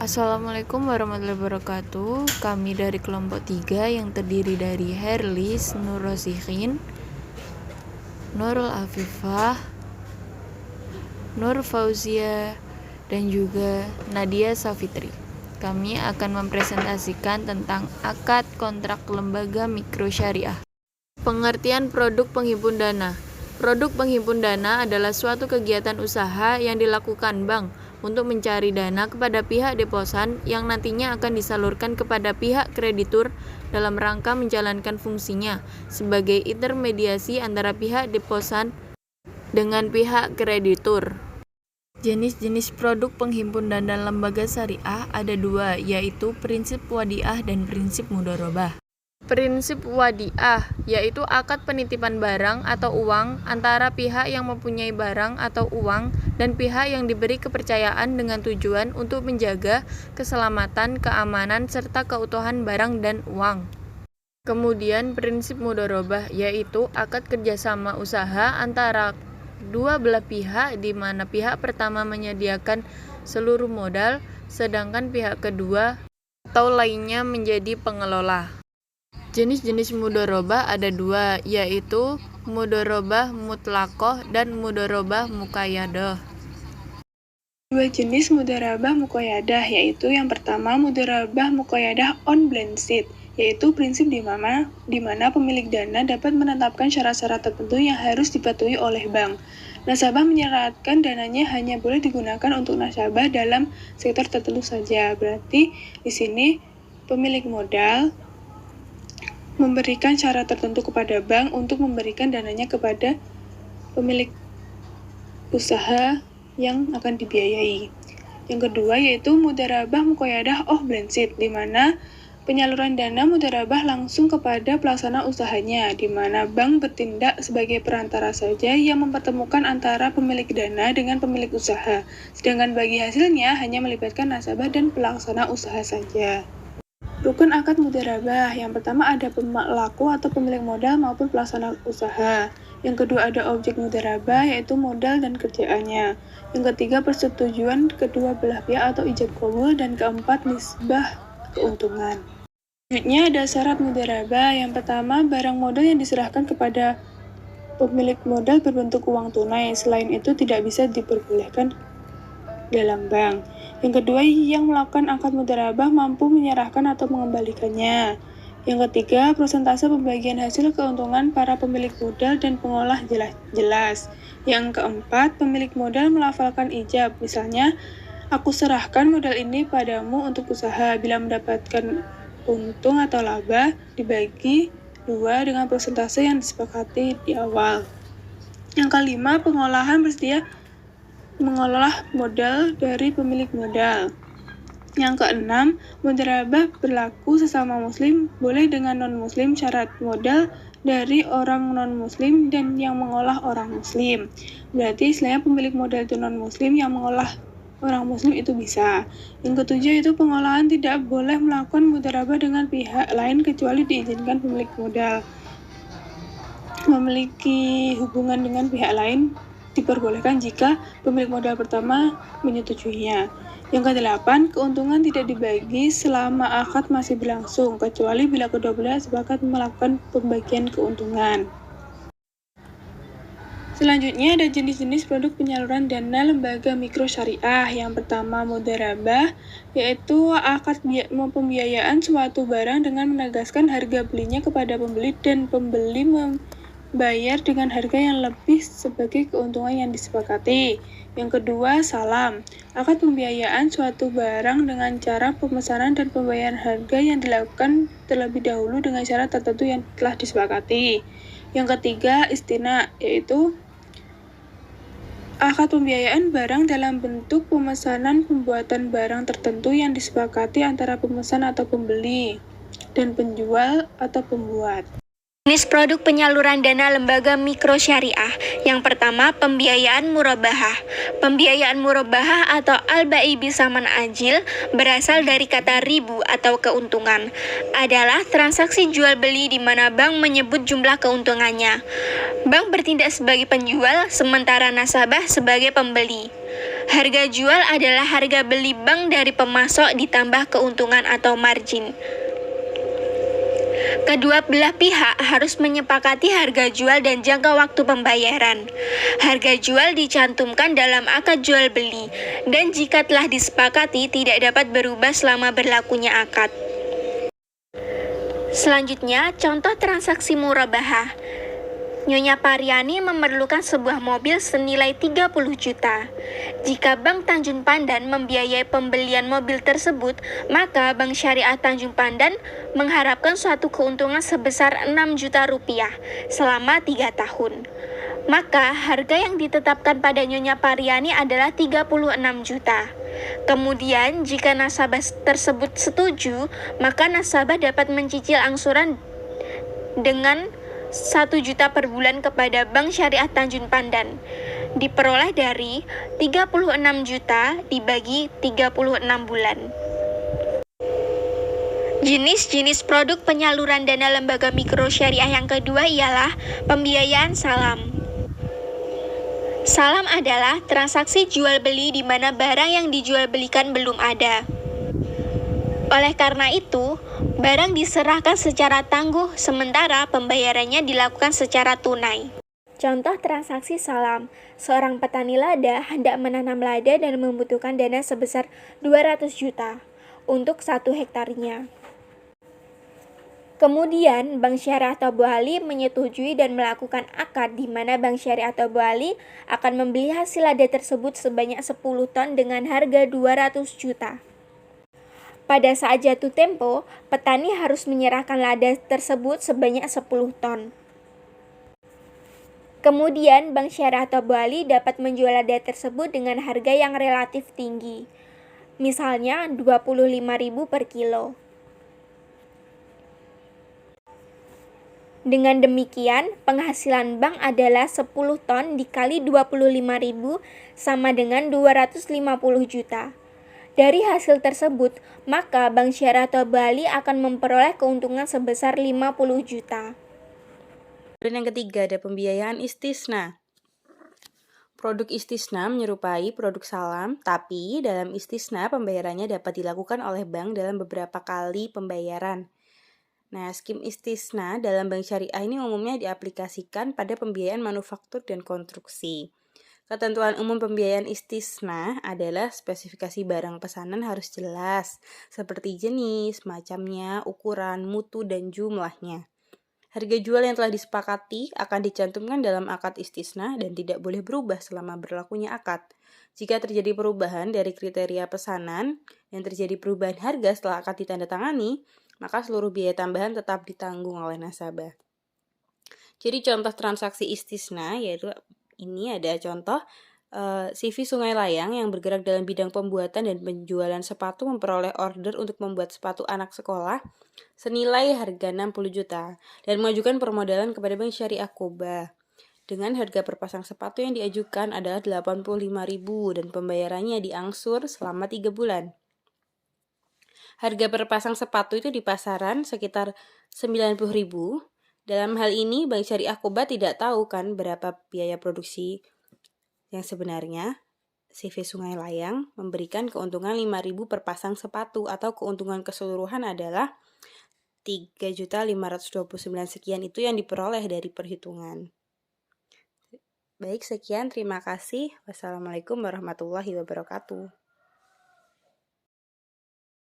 Assalamualaikum warahmatullahi wabarakatuh. Kami dari kelompok 3 yang terdiri dari Herlis, Nur Rosihin, Nurul Afifah, Nur Fauzia, dan juga Nadia Safitri. Kami akan mempresentasikan tentang akad kontrak lembaga mikro syariah. Pengertian produk penghimpun dana. Produk penghimpun dana adalah suatu kegiatan usaha yang dilakukan bank untuk mencari dana kepada pihak deposan yang nantinya akan disalurkan kepada pihak kreditur dalam rangka menjalankan fungsinya sebagai intermediasi antara pihak deposan dengan pihak kreditur. Jenis-jenis produk penghimpun dana lembaga syariah ada dua, yaitu prinsip wadiah dan prinsip mudharabah. Prinsip wadiah yaitu akad penitipan barang atau uang antara pihak yang mempunyai barang atau uang dan pihak yang diberi kepercayaan dengan tujuan untuk menjaga keselamatan, keamanan, serta keutuhan barang dan uang. Kemudian prinsip mudharabah yaitu akad kerjasama usaha antara dua belah pihak di mana pihak pertama menyediakan seluruh modal sedangkan pihak kedua atau lainnya menjadi pengelola. Jenis-jenis mudharabah ada dua, yaitu mudharabah mutlaqah dan mudharabah muqayyadah. Dua jenis mudharabah muqayyadah, yaitu yang pertama mudharabah muqayyadah on balance sheet, yaitu prinsip di mana pemilik dana dapat menetapkan syarat-syarat tertentu yang harus dipatuhi oleh bank. Nasabah menyeratkan dananya hanya boleh digunakan untuk nasabah dalam sektor tertentu saja. Berarti di sini pemilik modal memberikan syarat tertentu kepada bank untuk memberikan dananya kepada pemilik usaha yang akan dibiayai. Yang kedua yaitu mudharabah muqayyadah off balance sheet, di mana penyaluran dana mudharabah langsung kepada pelaksana usahanya, di mana bank bertindak sebagai perantara saja yang mempertemukan antara pemilik dana dengan pemilik usaha, sedangkan bagi hasilnya hanya melibatkan nasabah dan pelaksana usaha saja. Rukun akad mudharabah, yang pertama ada pelaku atau pemilik modal maupun pelaksana usaha. Yang kedua ada objek mudharabah, yaitu modal dan kerjaannya. Yang ketiga persetujuan kedua belah pihak atau ijab qabul, dan keempat nisbah keuntungan. Selanjutnya ada syarat mudharabah. Yang pertama barang modal yang diserahkan kepada pemilik modal berbentuk uang tunai. Selain itu tidak bisa diperbolehkan dalam bank. Yang kedua, yang melakukan akad mudharabah mampu menyerahkan atau mengembalikannya. Yang ketiga, persentase pembagian hasil keuntungan para pemilik modal dan pengolah jelas. Yang keempat, pemilik modal melafalkan ijab. Misalnya, aku serahkan modal ini padamu untuk usaha. Bila mendapatkan untung atau laba, dibagi 2 dengan persentase yang disepakati di awal. Yang kelima, pengolahan bersedia mengolah modal dari pemilik modal. Yang keenam, mudharabah berlaku sesama muslim, boleh dengan non-muslim, syarat modal dari orang non-muslim dan yang mengolah orang muslim. Berarti istilahnya pemilik modal itu non-muslim, yang mengolah orang muslim itu bisa. Yang ketujuh itu pengolahan tidak boleh melakukan mudharabah dengan pihak lain kecuali diizinkan pemilik modal. Memiliki hubungan dengan pihak lain diperbolehkan jika pemilik modal pertama menyetujuinya. Yang kedelapan, keuntungan tidak dibagi selama akad masih berlangsung, kecuali bila kedua belah sepakat melakukan pembagian keuntungan. Selanjutnya ada jenis-jenis produk penyaluran dana lembaga mikro syariah. Yang pertama mudharabah, yaitu akad pembiayaan suatu barang dengan menegaskan harga belinya kepada pembeli dan pembeli bayar dengan harga yang lebih sebagai keuntungan yang disepakati. Yang kedua, salam. Akad pembiayaan suatu barang dengan cara pemesanan dan pembayaran harga yang dilakukan terlebih dahulu dengan syarat tertentu yang telah disepakati. Yang ketiga, istina, yaitu akad pembiayaan barang dalam bentuk pemesanan pembuatan barang tertentu yang disepakati antara pemesan atau pembeli dan penjual atau pembuat. Jenis produk penyaluran dana lembaga mikro syariah. Yang pertama, pembiayaan murabahah. Pembiayaan murabahah atau al-bai bisaman ajil berasal dari kata ribu atau keuntungan. Adalah transaksi jual beli di mana bank menyebut jumlah keuntungannya. Bank bertindak sebagai penjual sementara nasabah sebagai pembeli. Harga jual adalah harga beli bank dari pemasok ditambah keuntungan atau margin. Kedua belah pihak harus menyepakati harga jual dan jangka waktu pembayaran. Harga jual dicantumkan dalam akad jual beli, dan jika telah disepakati tidak dapat berubah selama berlakunya akad. Selanjutnya, contoh transaksi murabahah. Nyonya Pariani memerlukan sebuah mobil senilai 30 juta. Jika Bank Tanjung Pandan membiayai pembelian mobil tersebut, maka Bank Syariah Tanjung Pandan mengharapkan suatu keuntungan sebesar 6 juta rupiah selama 3 tahun. Maka harga yang ditetapkan pada Nyonya Pariani adalah 36 juta. Kemudian, jika nasabah tersebut setuju, maka nasabah dapat mencicil angsuran dengan 1 juta per bulan kepada Bank Syariah Tanjung Pandan. Diperoleh dari 36 juta dibagi 36 bulan. Jenis-jenis produk penyaluran dana lembaga mikro syariah yang kedua ialah pembiayaan salam. Salam adalah transaksi jual beli di mana barang yang dijual belikan belum ada. Oleh karena itu, barang diserahkan secara tangguh, sementara pembayarannya dilakukan secara tunai. Contoh transaksi salam, seorang petani lada hendak menanam lada dan membutuhkan dana sebesar 200 juta untuk 1 hektarnya. Kemudian, Bank Syariah Tobu Ali menyetujui dan melakukan akad di mana Bank Syariah Tobu Ali akan membeli hasil lada tersebut sebanyak 10 ton dengan harga 200 juta. Pada saat jatuh tempo, petani harus menyerahkan lada tersebut sebanyak 10 ton. Kemudian, Bank Syariah Tobu Ali dapat menjual lada tersebut dengan harga yang relatif tinggi, misalnya 25.000 per kilo. Dengan demikian, penghasilan bank adalah 10 ton dikali 25.000 sama dengan 250 juta. Dari hasil tersebut, maka Bank Syariah Tobu Ali akan memperoleh keuntungan sebesar 50 juta. Dan yang ketiga ada pembiayaan istisna. Produk istisna menyerupai produk salam, tapi dalam istisna pembayarannya dapat dilakukan oleh bank dalam beberapa kali pembayaran. Nah, skim istisna dalam bank syariah ini umumnya diaplikasikan pada pembiayaan manufaktur dan konstruksi. Ketentuan umum pembiayaan istisna adalah spesifikasi barang pesanan harus jelas, seperti jenis, macamnya, ukuran, mutu, dan jumlahnya. Harga jual yang telah disepakati akan dicantumkan dalam akad istisna dan tidak boleh berubah selama berlakunya akad. Jika terjadi perubahan dari kriteria pesanan dan terjadi perubahan harga setelah akad ditandatangani, maka seluruh biaya tambahan tetap ditanggung oleh nasabah. Jadi contoh transaksi istisna yaitu ini ada contoh CV Sungai Layang yang bergerak dalam bidang pembuatan dan penjualan sepatu memperoleh order untuk membuat sepatu anak sekolah senilai harga 60 juta dan mengajukan permodalan kepada Bank Syariah Koba. Dengan harga per pasang sepatu yang diajukan adalah 85.000 dan pembayarannya diangsur selama 3 bulan. Harga per pasang sepatu itu di pasaran sekitar 90.000. Dalam hal ini, Bank Syariah Koba tidak tahu kan berapa biaya produksi yang sebenarnya. CV Sungai Layang memberikan keuntungan 5.000 per pasang sepatu atau keuntungan keseluruhan adalah 3.529 sekian itu yang diperoleh dari perhitungan. Baik, sekian. Terima kasih. Wassalamualaikum warahmatullahi wabarakatuh.